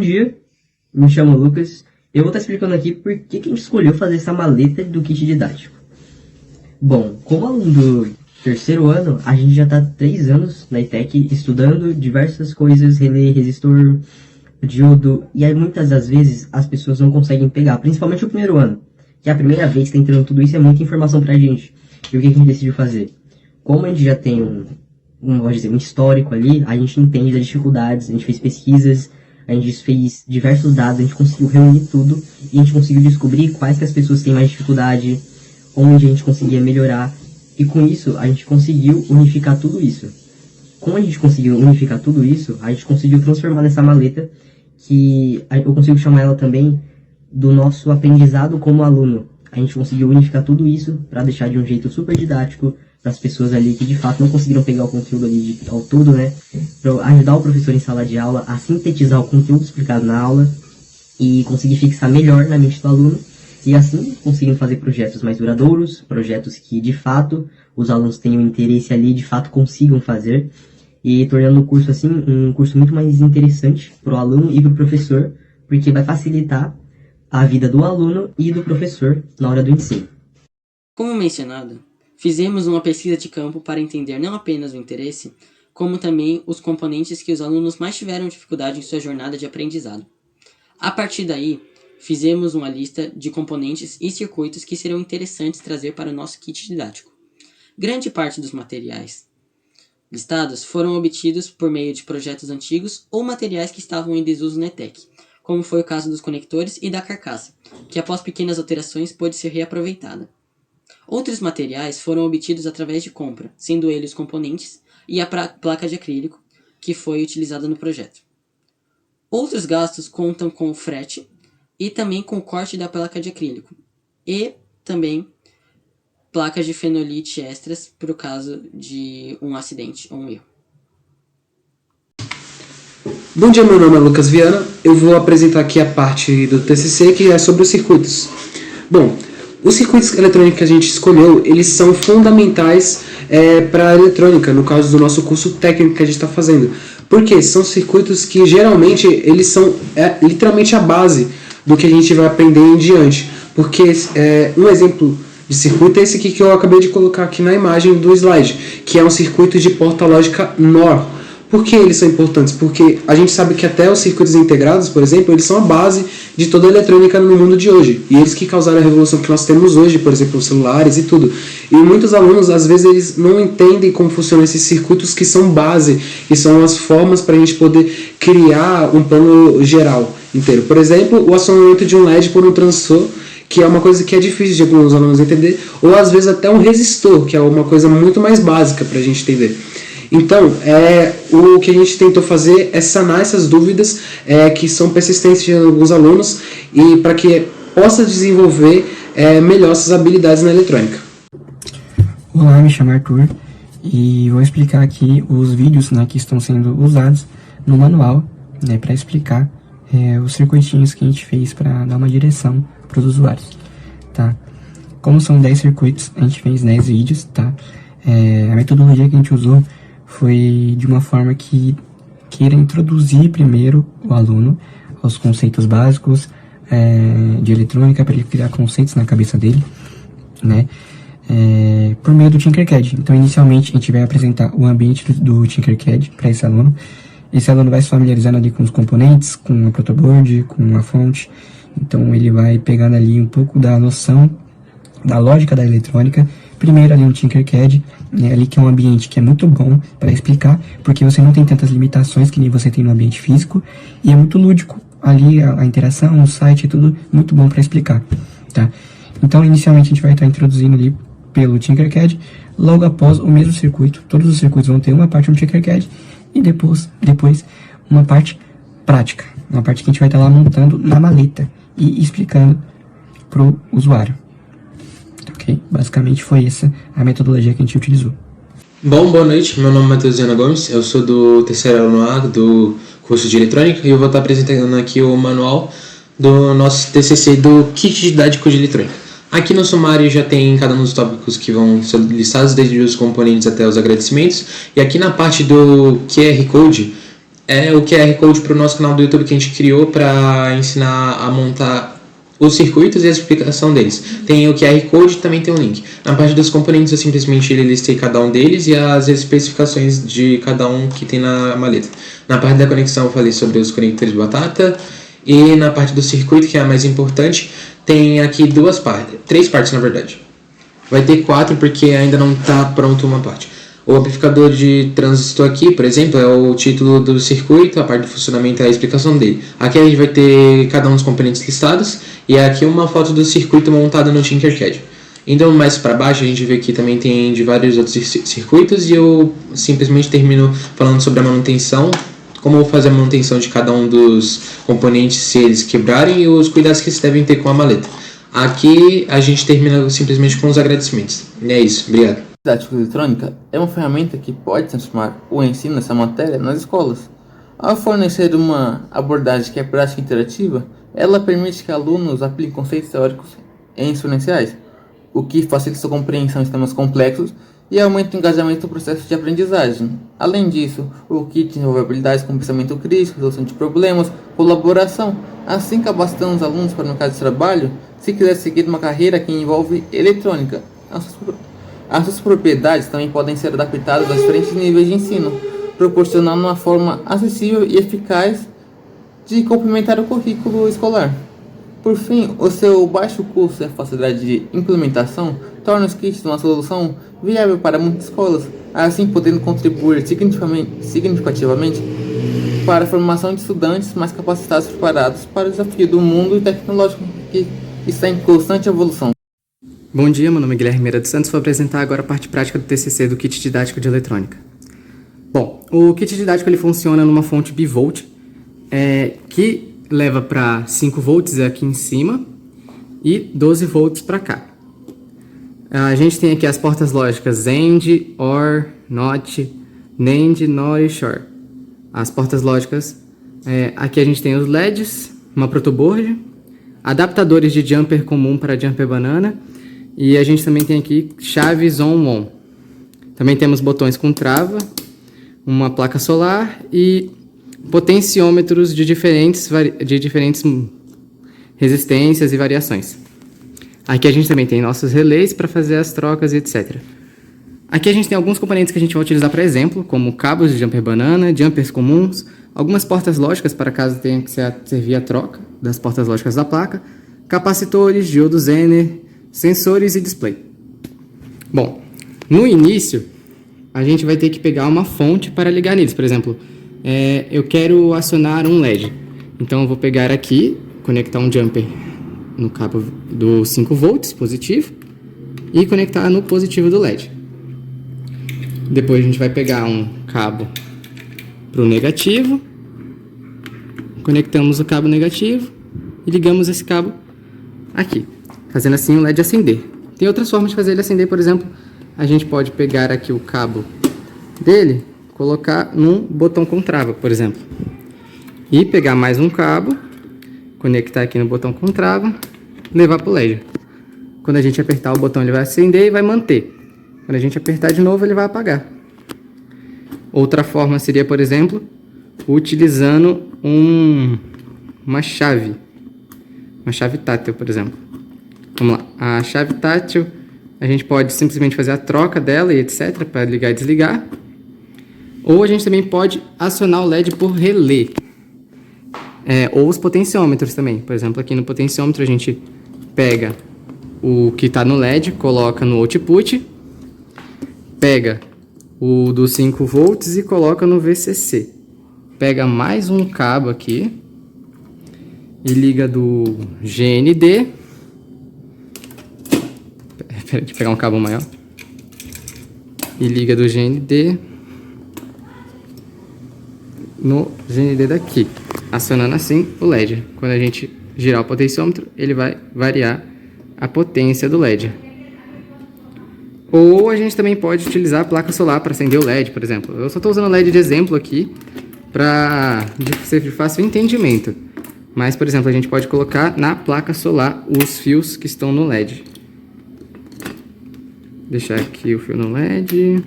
dia, me chamo Lucas. Eu vou estar explicando aqui por que a gente escolheu fazer essa maleta do kit didático. Bom, como aluno do terceiro ano, a gente já está 3 anos na ETEC estudando diversas coisas, relé, resistor, diodo, e aí muitas das vezes as pessoas não conseguem pegar, principalmente o primeiro ano, que é a primeira vez que está entrando tudo isso, é muita informação pra gente. E o que a gente decidiu fazer? Como a gente já tem um histórico ali, a gente entende das dificuldades, a gente fez pesquisas, a gente fez diversos dados, a gente conseguiu reunir tudo e a gente conseguiu descobrir quais que as pessoas têm mais dificuldade, onde a gente conseguia melhorar, e com isso a gente conseguiu unificar tudo isso. Como a gente conseguiu unificar tudo isso, a gente conseguiu transformar nessa maleta, que eu consigo chamar ela também do nosso aprendizado como aluno. A gente conseguiu unificar tudo isso para deixar de um jeito super didático para as pessoas ali que de fato não conseguiram pegar o conteúdo ali ao todo, né? Para ajudar o professor em sala de aula a sintetizar o conteúdo explicado na aula e conseguir fixar melhor na mente do aluno e assim conseguindo fazer projetos mais duradouros, projetos que de fato os alunos tenham interesse ali, de fato consigam fazer e tornando o curso assim um curso muito mais interessante para o aluno e para o professor, porque vai facilitar a vida do aluno e do professor na hora do ensino. Como mencionado, fizemos uma pesquisa de campo para entender não apenas o interesse, como também os componentes que os alunos mais tiveram dificuldade em sua jornada de aprendizado. A partir daí, fizemos uma lista de componentes e circuitos que serão interessantes trazer para o nosso kit didático. Grande parte dos materiais listados foram obtidos por meio de projetos antigos ou materiais que estavam em desuso na ETEC, como foi o caso dos conectores e da carcaça, que após pequenas alterações pôde ser reaproveitada. Outros materiais foram obtidos através de compra, sendo eles os componentes e a placa de acrílico, que foi utilizada no projeto. Outros gastos contam com o frete e também com o corte da placa de acrílico, e também placas de fenolite extras para o caso de um acidente ou um erro. Bom dia, meu nome é Lucas Viana. Eu vou apresentar aqui a parte do TCC que é sobre os circuitos. Bom, os circuitos eletrônicos que a gente escolheu, eles são fundamentais para a eletrônica, no caso do nosso curso técnico que a gente está fazendo. Porque são circuitos que geralmente eles são literalmente a base do que a gente vai aprender em diante. Porque um exemplo de circuito é esse aqui que eu acabei de colocar aqui na imagem do slide, que é um circuito de porta lógica NOR. Por que eles são importantes? Porque a gente sabe que até os circuitos integrados, por exemplo, eles são a base de toda a eletrônica no mundo de hoje. E eles que causaram a revolução que nós temos hoje, por exemplo, os celulares e tudo. E muitos alunos, às vezes, eles não entendem como funcionam esses circuitos que são base, que são as formas para a gente poder criar um plano geral inteiro. Por exemplo, o acionamento de um LED por um transistor, que é uma coisa que é difícil de alguns alunos entender, ou às vezes até um resistor, que é uma coisa muito mais básica para a gente entender. Então, o que a gente tentou fazer é sanar essas dúvidas que são persistentes de alguns alunos e para que possa desenvolver melhor essas habilidades na eletrônica. Olá, me chamo Arthur e vou explicar aqui os vídeos, né, que estão sendo usados no manual, né, para explicar os circuitinhos que a gente fez para dar uma direção para os usuários, tá? Como são 10 circuitos, a gente fez 10 vídeos, tá? A metodologia que a gente usou foi de uma forma que queira introduzir primeiro o aluno aos conceitos básicos de eletrônica, para ele criar conceitos na cabeça dele, né? Por meio do Tinkercad. Então, inicialmente, a gente vai apresentar o ambiente do Tinkercad para esse aluno. Esse aluno vai se familiarizando ali com os componentes, com a protoboard, com a fonte. Então, ele vai pegando ali um pouco da noção da lógica da eletrônica. Primeiro ali no Tinkercad, né, ali que é um ambiente que é muito bom para explicar, porque você não tem tantas limitações que nem você tem no ambiente físico, e é muito lúdico ali a interação, o site, tudo muito bom para explicar, tá? Então, inicialmente a gente vai estar introduzindo ali pelo Tinkercad, logo após o mesmo circuito, todos os circuitos vão ter uma parte no Tinkercad, e depois uma parte prática, uma parte que a gente vai estar lá montando na maleta e explicando para o usuário. Ok? Basicamente foi essa a metodologia que a gente utilizou. Bom, boa noite, meu nome é Matheus Viana Gomes, eu sou do terceiro ano A do curso de eletrônica e eu vou estar apresentando aqui o manual do nosso TCC do kit didático de eletrônica. Aqui no sumário já tem cada um dos tópicos que vão ser listados, desde os componentes até os agradecimentos, e aqui na parte do QR Code é o QR Code para o nosso canal do YouTube que a gente criou para ensinar a montar os circuitos e a explicação deles. Tem o QR Code e também tem um link. Na parte dos componentes eu simplesmente listei cada um deles e as especificações de cada um que tem na maleta. Na parte da conexão eu falei sobre os conectores batata e na parte do circuito, que é a mais importante, tem aqui três partes na verdade. Vai ter 4 porque ainda não está pronto uma parte. O amplificador de transistor aqui, por exemplo, é o título do circuito, a parte do funcionamento é a explicação dele. Aqui a gente vai ter cada um dos componentes listados e aqui uma foto do circuito montado no Tinkercad. Indo mais para baixo, a gente vê que também tem de vários outros circuitos e eu simplesmente termino falando sobre a manutenção, como fazer a manutenção de cada um dos componentes se eles quebrarem e os cuidados que se devem ter com a maleta. Aqui a gente termina simplesmente com os agradecimentos. E é isso, obrigado. Didática eletrônica é uma ferramenta que pode transformar o ensino dessa matéria nas escolas. Ao fornecer uma abordagem que é prática e interativa, ela permite que alunos apliquem conceitos teóricos em exponenciais, o que facilita sua compreensão de temas complexos e aumenta o engajamento no processo de aprendizagem. Além disso, o kit desenvolve habilidades como pensamento crítico, resolução de problemas, colaboração, assim capacitando os alunos para o mercado de trabalho se quiser seguir uma carreira que envolve eletrônica. As suas propriedades também podem ser adaptadas a diferentes níveis de ensino, proporcionando uma forma acessível e eficaz de complementar o currículo escolar. Por fim, o seu baixo custo e a facilidade de implementação tornam os kits uma solução viável para muitas escolas, assim podendo contribuir significativamente para a formação de estudantes mais capacitados e preparados para o desafio do mundo tecnológico que está em constante evolução. Bom dia, meu nome é Guilherme Meira dos Santos, vou apresentar agora a parte prática do TCC do Kit Didático de Eletrônica. Bom, o kit didático ele funciona numa fonte bivolt, que leva para 5 volts aqui em cima e 12 volts para cá. A gente tem aqui as portas lógicas AND, OR, NOT, NAND, NOR e SHOR. As portas lógicas, aqui a gente tem os LEDs, uma protoboard, adaptadores de jumper comum para jumper banana, e a gente também tem aqui chaves on-on. Também temos botões com trava, uma placa solar e potenciômetros de diferentes resistências e variações. Aqui a gente também tem nossos relés para fazer as trocas e etc. Aqui a gente tem alguns componentes que a gente vai utilizar para exemplo, como cabos de jumper banana, jumpers comuns, algumas portas lógicas para caso tenha que servir a troca das portas lógicas da placa, capacitores, diodos Zener, sensores e display. Bom, no início a gente vai ter que pegar uma fonte para ligar neles. Por exemplo, eu quero acionar um LED. Então eu vou pegar aqui, conectar um jumper no cabo do 5 volts positivo e conectar no positivo do LED. Depois a gente vai pegar um cabo para o negativo, conectamos o cabo negativo e ligamos esse cabo aqui, fazendo assim o LED acender. Tem outras formas de fazer ele acender, por exemplo, a gente pode pegar aqui o cabo dele, colocar num botão com trava, por exemplo, e pegar mais um cabo, conectar aqui no botão com trava, levar para o LED. Quando a gente apertar o botão ele vai acender e vai manter. Quando a gente apertar de novo ele vai apagar. Outra forma seria, por exemplo, utilizando uma chave tátil, por exemplo. Vamos lá, a chave tátil a gente pode simplesmente fazer a troca dela e etc, para ligar e desligar. Ou a gente também pode acionar o LED por relé. Ou os potenciômetros também. Por exemplo, aqui no potenciômetro a gente pega o que está no LED, coloca no output, pega o dos 5 volts e coloca no VCC. Pega mais um cabo aqui e liga do GND. Deixa eu pegar um cabo maior. E liga do GND no GND daqui, acionando assim o LED. Quando a gente girar o potenciômetro, ele vai variar a potência do LED. Ou a gente também pode utilizar a placa solar para acender o LED, por exemplo. Eu só estou usando o LED de exemplo aqui para ser de fácil entendimento. Mas, por exemplo, a gente pode colocar na placa solar os fios que estão no LED. Deixar aqui o fio no LED.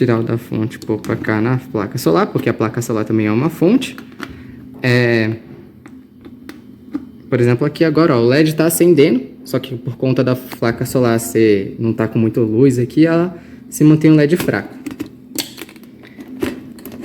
tirar o da fonte e pôr para cá na placa solar, porque a placa solar também é uma fonte. Por exemplo, aqui agora, ó, o LED está acendendo, só que por conta da placa solar não tá com muita luz aqui, ela se mantém um LED fraco.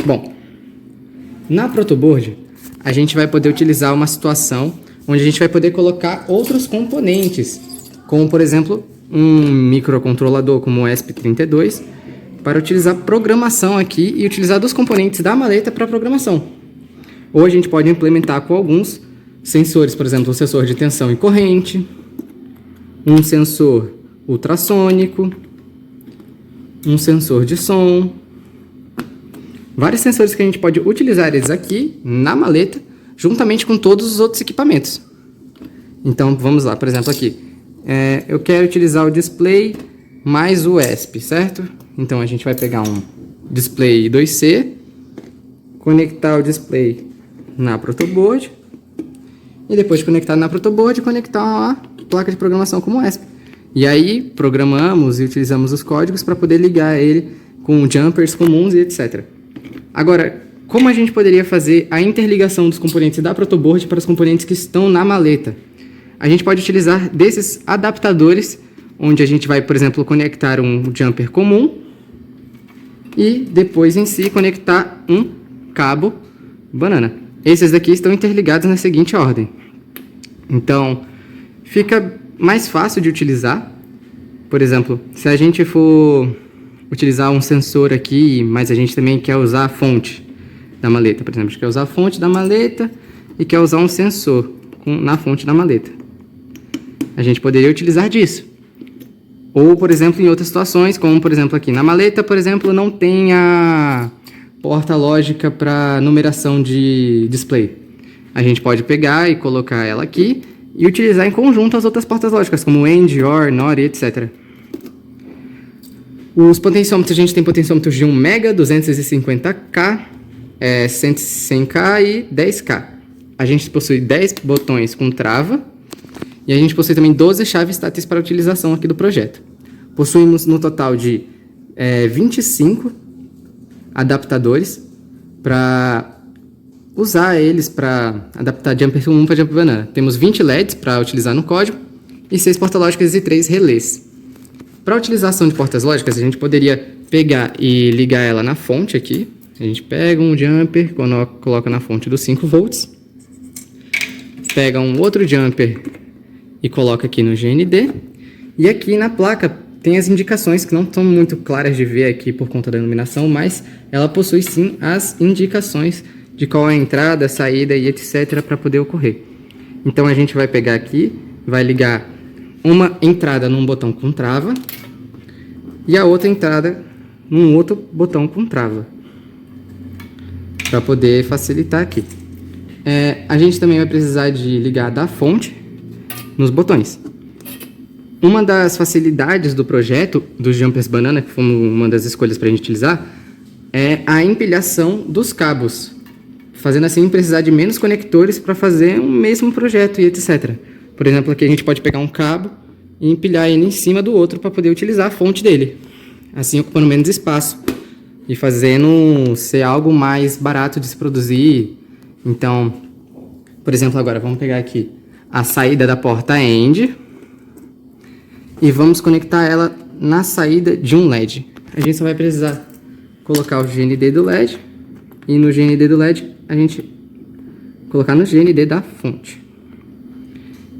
Bom, na protoboard, a gente vai poder utilizar uma situação onde a gente vai poder colocar outros componentes, como por exemplo, um microcontrolador como o ESP32, para utilizar programação aqui e utilizar dos componentes da maleta para programação. Ou a gente pode implementar com alguns sensores, por exemplo, um sensor de tensão e corrente, um sensor ultrassônico, um sensor de som, vários sensores que a gente pode utilizar eles aqui na maleta, juntamente com todos os outros equipamentos. Então vamos lá, por exemplo aqui, eu quero utilizar o display mais o ESP, certo? Então a gente vai pegar um display 2C, conectar o display na protoboard, e depois de conectar na protoboard, conectar a placa de programação como ESP. E aí programamos e utilizamos os códigos para poder ligar ele com jumpers comuns e etc. Agora, como a gente poderia fazer a interligação dos componentes da protoboard para os componentes que estão na maleta? A gente pode utilizar desses adaptadores, onde a gente vai, por exemplo, conectar um jumper comum e depois em si conectar um cabo banana. Esses daqui estão interligados na seguinte ordem. Então, fica mais fácil de utilizar. Por exemplo, se a gente for utilizar um sensor aqui, mas a gente também quer usar a fonte da maleta. Por exemplo, a gente quer usar a fonte da maleta e quer usar um sensor na fonte da maleta. A gente poderia utilizar disso. Ou, por exemplo, em outras situações, como por exemplo aqui na maleta, por exemplo, não tem a porta lógica para numeração de display. A gente pode pegar e colocar ela aqui e utilizar em conjunto as outras portas lógicas, como AND, OR, NOR e etc. Os potenciômetros, a gente tem potenciômetros de 1 MB, 250K, 100K e 10K. A gente possui 10 botões com trava e a gente possui também 12 chaves táteis para utilização aqui do projeto. Possuímos no total de 25 adaptadores para usar eles para adaptar jumper comum para jumper banana. Temos 20 LEDs para utilizar no código e 6 portas lógicas e 3 relés. Para a utilização de portas lógicas, a gente poderia pegar e ligar ela na fonte aqui. A gente pega um jumper, coloca na fonte dos 5 volts, pega um outro jumper e coloca aqui no GND, e aqui na placa tem as indicações que não são muito claras de ver aqui por conta da iluminação, mas ela possui sim as indicações de qual é a entrada, a saída e etc. para poder ocorrer. Então a gente vai pegar aqui, vai ligar uma entrada num botão com trava e a outra entrada num outro botão com trava, para poder facilitar aqui. A gente também vai precisar de ligar da fonte nos botões. Uma das facilidades do projeto dos jumpers banana, que foi uma das escolhas para a gente utilizar, é a empilhação dos cabos, fazendo assim precisar de menos conectores para fazer um mesmo projeto e etc. Por exemplo, aqui a gente pode pegar um cabo e empilhar ele em cima do outro para poder utilizar a fonte dele, assim ocupando menos espaço e fazendo ser algo mais barato de se produzir. Então, por exemplo, agora vamos pegar aqui a saída da porta AND e vamos conectar ela na saída de um LED. A gente só vai precisar colocar o GND do LED e no GND do LED a gente colocar no GND da fonte.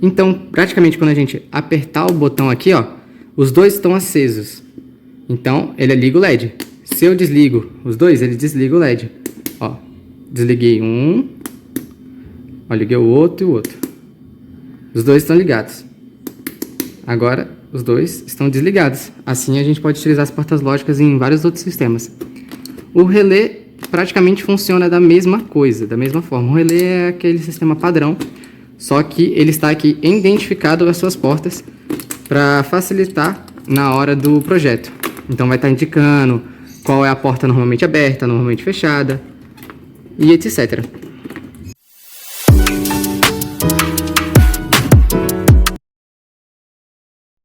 Então, praticamente quando a gente apertar o botão aqui, ó, os dois estão acesos. Então, ele liga o LED. Se eu desligo os dois, ele desliga o LED. Ó, desliguei um, ó, liguei o outro e o outro. Os dois estão ligados. Agora, os dois estão desligados. Assim, a gente pode utilizar as portas lógicas em vários outros sistemas. O relé praticamente funciona da mesma coisa, da mesma forma. O relé é aquele sistema padrão, só que ele está aqui identificado as suas portas para facilitar na hora do projeto. Então, vai estar indicando qual é a porta normalmente aberta, normalmente fechada e etc.